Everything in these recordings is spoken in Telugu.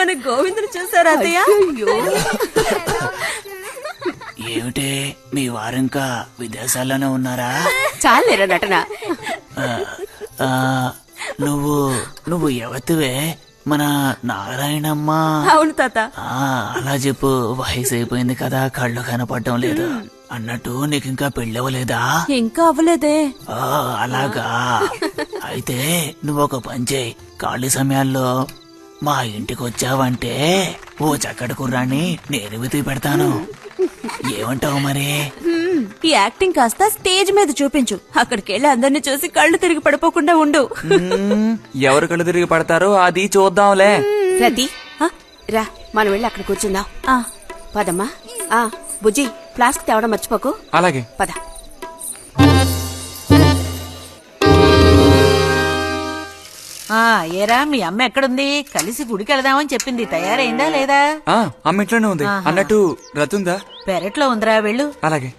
మన గోవిందుని చూసారా అత్తయ్య? ఏమిటి మీ వారింకా విదేశాల్లోనే ఉన్నారా? చాలేరా నటన. నువ్వు ఎవతివే? మన నారాయణమ్మ? అవును తాత. అలా చెప్పు. వయసు అయిపోయింది కదా, కళ్ళు కనపడటం లేదు. అన్నట్టు నీకు ఇంకా పెళ్ళవలేదా? ఇంకా అవ్వలేదే. అలాగా. అయితే నువ్వు ఒక పని చేయి. ఖాళీ సమయాల్లో మా ఇంటికి వచ్చావంటే ఓ చక్కటి కుర్రాన్ని నేను వెతికి పెడతాను. ఏమంటావు మరి? ఈ యాక్టింగ్ కాస్త స్టేజ్ మీద చూపించు. అక్కడికి వెళ్ళి అందరిని చూసి కళ్ళు తిరిగి పడిపోకుండా ఉండు. ఎవరు కళ్ళు తిరిగి పడతారో అది చూద్దాంలే. రతి రా, మనం వెళ్ళి అక్కడ కూర్చుందాం. పదమ్మా. బుజ్జి, ఫ్లాస్క్ తేవడం మర్చిపోకు. అలాగే. పద. ఏరా, మీ అమ్మ ఎక్కడుంది? కలిసి గుడికి వెళదామని చెప్పింది. తయారైందా లేదా? అమ్మ ఇంట్లోనే ఉంది. అన్నట్టు రతుందా? పెరట్లో ఉందిరా, వెళ్ళు. అలాగే.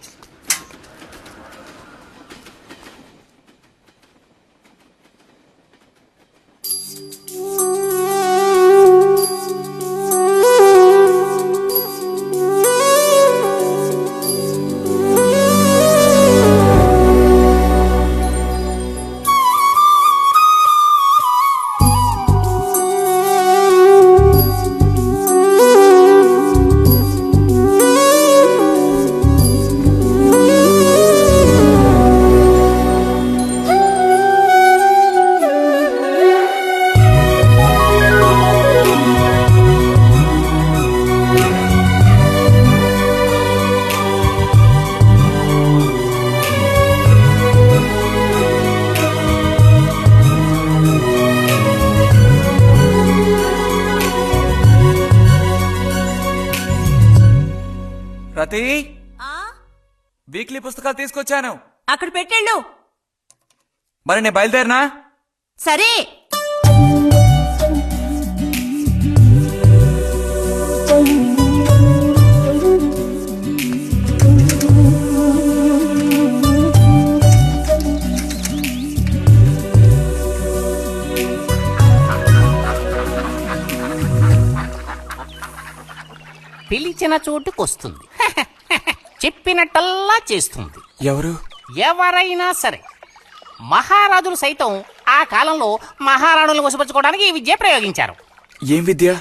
రతి, వీక్లీ పుస్తకాలు తీసుకొచ్చాను. అక్కడ పెట్టేళ్ళు. మరి నేను బయలుదేరినా? సరే. పిలిచిన చోటుకొస్తుంది. చెప్పినట్టల్లా చేస్తుంది. ఎవరు? ఎవరైనా సరే. మహారాజులు సైతం ఆ కాలంలో మహారాణులను వశపరచుకోవడానికి ఈ విద్య ప్రయోగించారు. ఏం విద్య?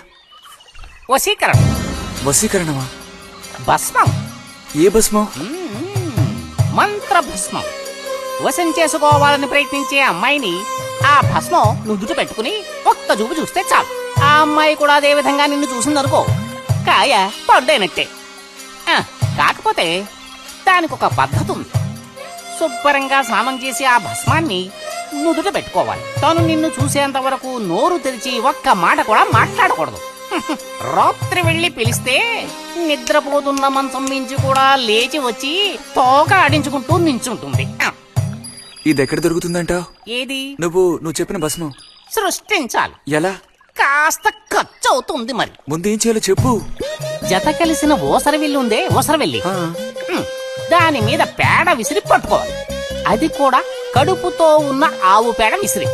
వశీకరణం. వశీకరణమా? భస్మం. ఏ భస్మం? మంత్ర భస్మం. వశం చేసుకోవాలని ప్రయత్నించే అమ్మాయిని ఆ భస్మం నుదుట పెట్టుకుని ఒక్క చూపు చూస్తే చాలు. ఆ అమ్మాయి కూడా అదే విధంగా నిన్ను చూసిందనుకో, కాయ పడ్డైనట్టే. కాకపోతే దానికి ఒక పద్ధతి ఉంది. శుభ్రంగా స్నానం చేసి ఆ భస్మాన్ని నుదుట పెట్టుకోవాలి. తను నిన్ను చూసేంత వరకు నోరు తెరిచి ఒక్క మాట కూడా మాట్లాడకూడదు. రాత్రి వెళ్లి పిలిస్తే నిద్రపోతున్న మంచం మించి కూడా లేచి వచ్చి తోక ఆడించుకుంటూ నించుంటుంది. ఇది ఎక్కడ దొరుకుతుందంటావు? ఏది? నువ్వు చెప్పిన భస్మం సృష్టించాలి. ఎలా? కాస్త ఖర్చు అవుతుంది. మరి ముందు ఏం చేయాలో చెప్పు. జత కలిసిన ఓసరవెల్లి ఉందే, ఓసరవెల్లి, దాని మీద పేడ విసిరి పట్టుకోవాలి. అది కూడా కడుపుతో ఉన్న ఆవు పేడ విసిరి.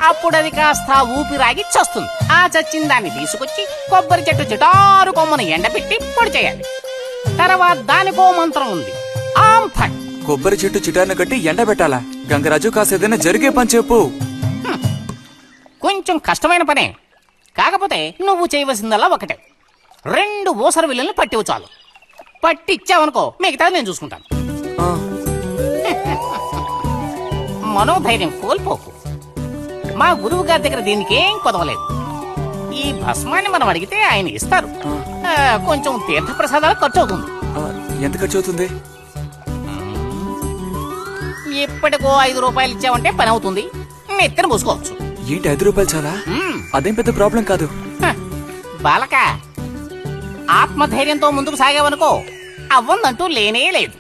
అప్పుడు అది కాస్త ఊపిరాగి చస్తుంది. ఆ చచ్చిన దాన్ని తీసుకొచ్చి కొబ్బరి చెట్టు చిటారు కొమ్మను ఎండబెట్టి పొడి చేయాలి. తర్వాత దానికో మంత్రం ఉంది. ఆం ఫట్. కొబ్బరి చెట్టు చిటాన్ని కట్టి ఎండబెట్టాలా? గంగరాజు, కాసేదైనా జరిగే పని చెప్పు. కొంచెం కష్టమైన పనే. కాకపోతే నువ్వు చేయవలసిందల్లా ఒకటే. 2 ఊసర విల్లుల్ని పట్టివు చాలు. పట్టిచ్చావనుకో, మిగతా నేను చూసుకుంటాను. మనోధైర్యం కోల్పోకు. మా గురువు గారి దగ్గర దీనికేం కొదవలేదు. ఈ భస్మాన్ని మనం అడిగితే ఆయన ఇస్తారు. కొంచెం తీర్థ ప్రసాదాలు ఖర్చు అవుతుంది. ఎంత ఖర్చు అవుతుంది? ఎప్పటికో 5 రూపాయలు ఇచ్చావంటే పని అవుతుంది. నెత్తిన మూసుకోవచ్చు. ఏంటి 5 రూపాయలు చాలా? అదేం పెద్ద ప్రాబ్లం కాదు. బాలక, ఆత్మధైర్యంతో ముందుకు సాగావనుకో, అవ్వందంటూ లేనే లేదు.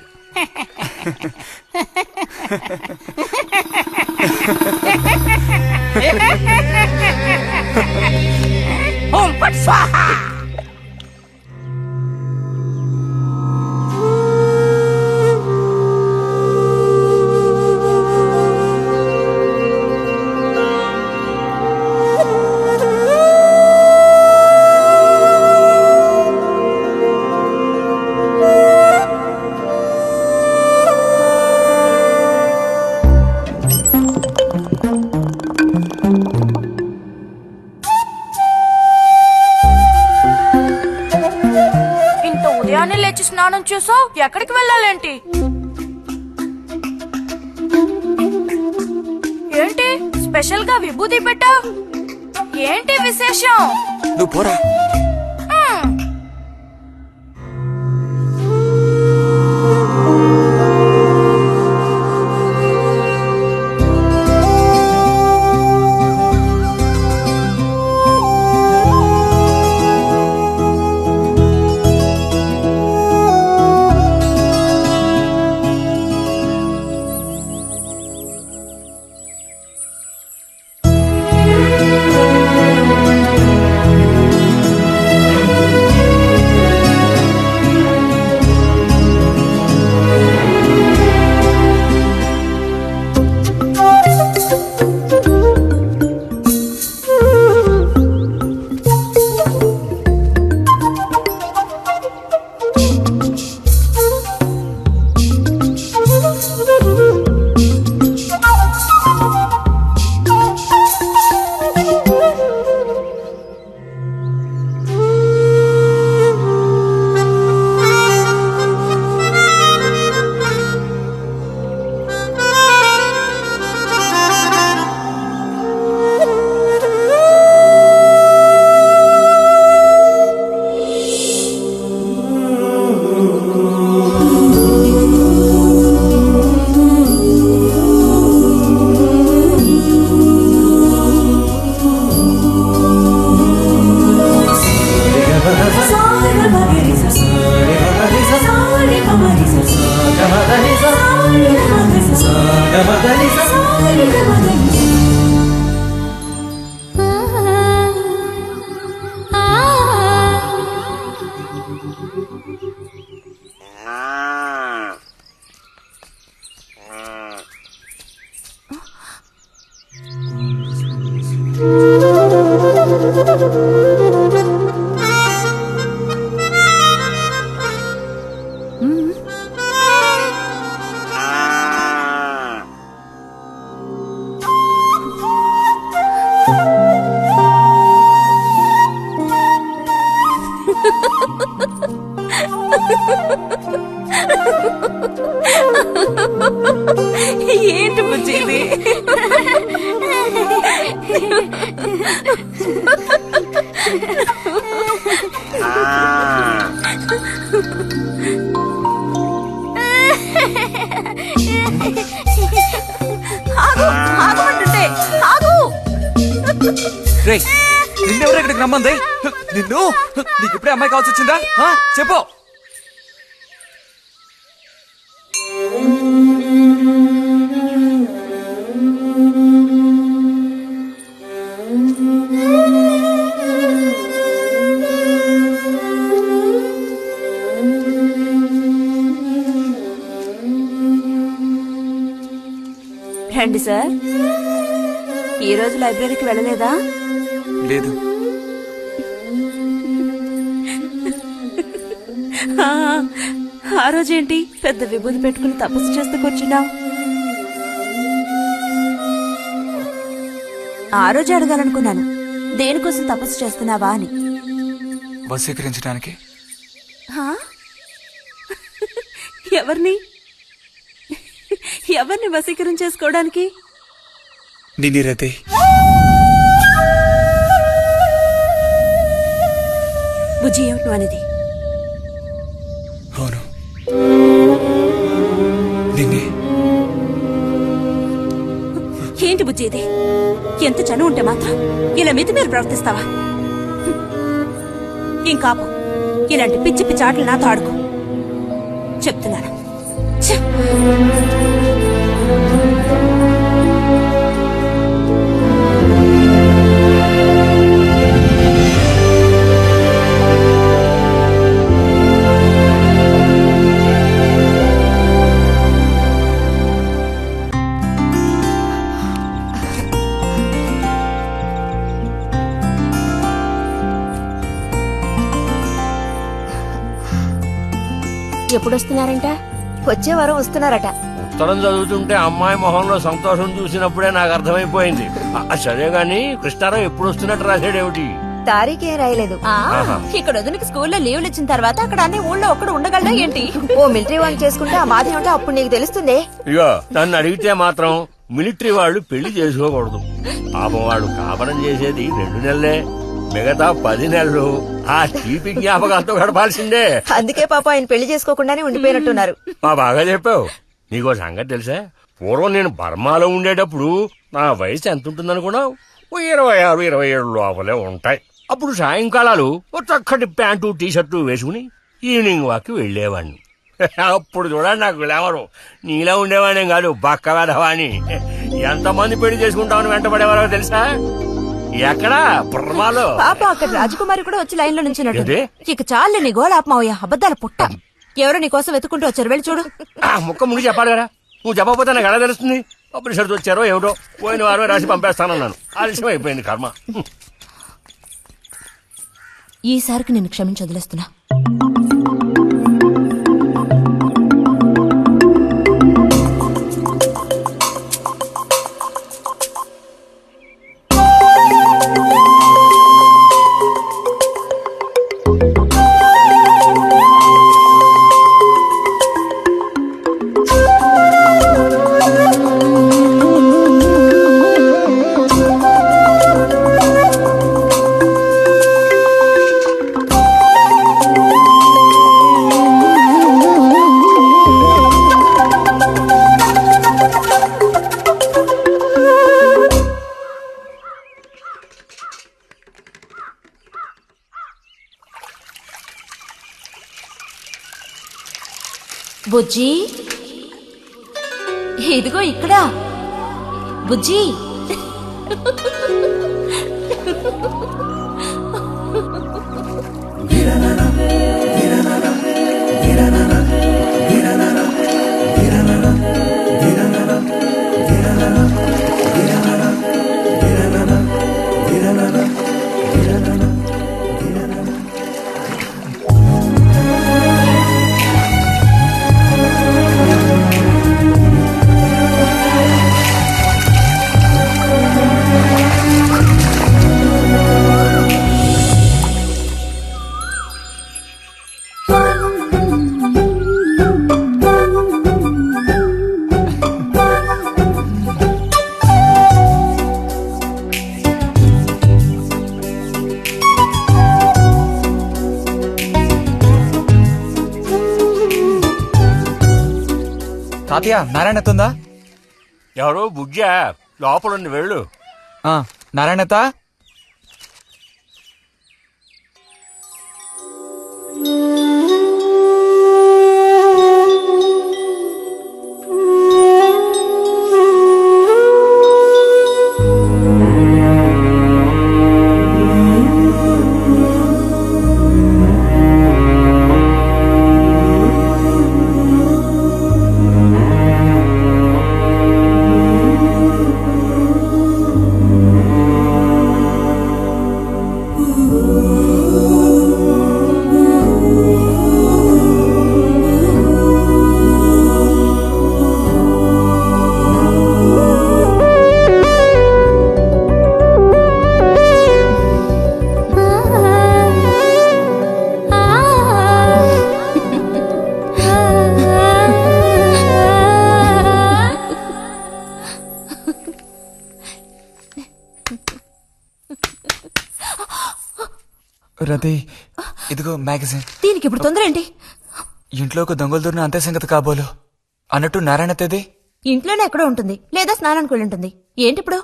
ఓం ఫట్ స్వాహా. లేచి స్నానం చేసావు, ఎక్కడికి వెళ్ళాలేంటి? ఏంటి స్పెషల్ గా విభూతి పెట్టావు? ఏంటి విశేషం? నువ్వు పోరా. ఏంటి బుజ్జి ఇది? ఆగమంటుంటే ఆగు. రేయ్, నిన్నెవరు ఇక్కడికి రమ్మంది? నిన్ను నీకు ఇప్పుడే అమ్మాయి కావాల్సి వచ్చిందా? చెప్పు. రండి సార్. ఈ రోజు లైబ్రరీకి వెళ్ళలేదా? లేదు. ఆ రోజేంటి పెద్ద విభూతి పెట్టుకుని తపస్సు చేస్తూ కూర్చున్నావు? ఆ రోజు అడగాలనుకున్నాను, దేనికోసం తపస్సు చేస్తున్నావా అని. వశీకరించడానికి. ఎవరిని ఎవరిని వశీకరణ చేసుకోవడానికి? నిన్నిరతే. బుజ్జి ఏమిటి నువ్వు అనేది? అవును, నిన్నే. ఏంటి బుజ్జి ఇది? ఎంత చనువు ఉంటే మాత్రం ఇలా మితి మీరు ప్రవర్తిస్తావా? ఇంకాపు ఇలాంటి పిచ్చి పిచ్చి ఆటలు నాతో ఆడుకో చెప్తున్నాను. ఛ! ఎప్పుడొస్తున్నారంట? వచ్చే వారం వస్తున్నారట. ఉత్తరం చదువుతుంటే అమ్మాయి మొహంలో సంతోషం చూసినప్పుడే నాకు అర్థమైపోయింది. సరే గాని కృష్ణారావు ఎప్పుడు వస్తున్నట్టు రాశాడేమిటి? తారీఖేం రాయలేదు. ఇక్కడ వదినకి స్కూల్లో లీవ్లు ఇచ్చిన తర్వాత అక్కడ అన్ని ఊళ్ళో ఒక్కడు ఉండగలడా ఏంటి? ఓ మిలిటరీ వాడిని చేసుకుంటే ఆ బాధ ఏమిటో అప్పుడు నీకు తెలుస్తుంది. ఇగో నన్ను అడిగితే మాత్రం మిలిటరీ వాళ్ళు పెళ్లి చేసుకోకూడదు. పాపం వాళ్ళు కాపురం చేసేది 2 నెలలే, మిగతా 10 నెలలు ఆ తీపి జ్ఞాపకాలతో గడపాల్సిందే. అందుకే పాప ఆయన పెళ్లి చేసుకోకుండానే ఉండిపోయినట్టున్నారు. బాగా చెప్పావు. నీకో సంగతి తెలుసా, పూర్వం నేను బర్మాలో ఉండేటప్పుడు నా వయసు ఎంత ఉంటుందనుకున్నావు? 26, 27 లోపలే ఉంటాయి. అప్పుడు సాయంకాలాలు ఓ చక్కటి ప్యాంటు టీషర్టు వేసుకుని ఈవినింగ్ వాక్ వెళ్లేవాడిని. అప్పుడు చూడండి నాకు గ్లామరు. నీలా ఉండేవాడిని కాదు, బక్క వెధవాని. ఎంతమంది పెళ్లి చేసుకుంటామని వెంటబడేవారో తెలుసా? ఎక్కడా బర్మాలో. పాప అక్కడ రాజకుమారి కూడా వచ్చి లైన్ లో నుంచినట్టు. ఏంటి? ఇక చాలు నీ గోళ ఆపమావయ్యా, అబద్ధాల పుట్ట. ఎవరో నీ కోసం వెతుకుంటూ వచ్చారు, వెళ్ళి చూడు. ముక్క ముందు చెప్పాలి కదా, నువ్వు చెప్పకపోతే నాకు ఎలా తెలుస్తుంది? అప్పుడు సరితో వచ్చారో ఏమిటో, పోయిన వారమే రాసి పంపేస్తానన్నాను. ఆలస్యం అయిపోయింది కర్మ. ఈసారికి నేను క్షమించి వదిలేస్తున్నా. బుజ్జి, ఇదిగో ఇక్కడ. బుజ్జి, తాతయ్య నారాయణతుందా? ఎవరు బుజ్జా? లోపలుండి వెళ్ళు. నారాయణత, రతి, ఇదిగో మ్యాగజైన్. దీనికి ఇప్పుడు తొందర ఏంటి? ఇంట్లో ఒక దొంగలు దూరిన అంతే సంగతి కాబోలు. అన్నట్టు నారాయణతేది? ఇంట్లోనే ఎక్కడో ఉంటుంది, లేదా స్నానానికి వెళ్ళి ఉంటుంది. ఏంటి ఇప్పుడు?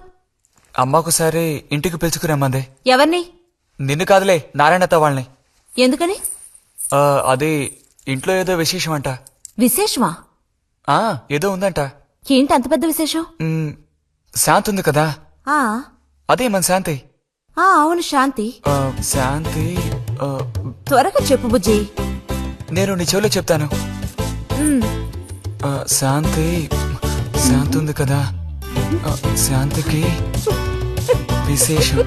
అమ్మొకసారి ఇంటికి పిలుచుకురమ్మంది. ఎవరిని? నిన్ను కాదులే, నారాయణత వాళ్ళని. ఎందుకని? అది ఇంట్లో ఏదో విశేషం అంట. విశేషమా? ఏదో ఉందంట. ఏంటి అంత పెద్ద విశేషం? శాంతి ఉంది కదా, ఆ అదే మన శాంతి. అవును, శాంతి. శాంతి త్వరగా చెప్పు బుజ్జి. నేను నీ చెవిలో చెప్తాను. శాంతి శాంతి ఉంది కదా, శాంతికి విశేషం.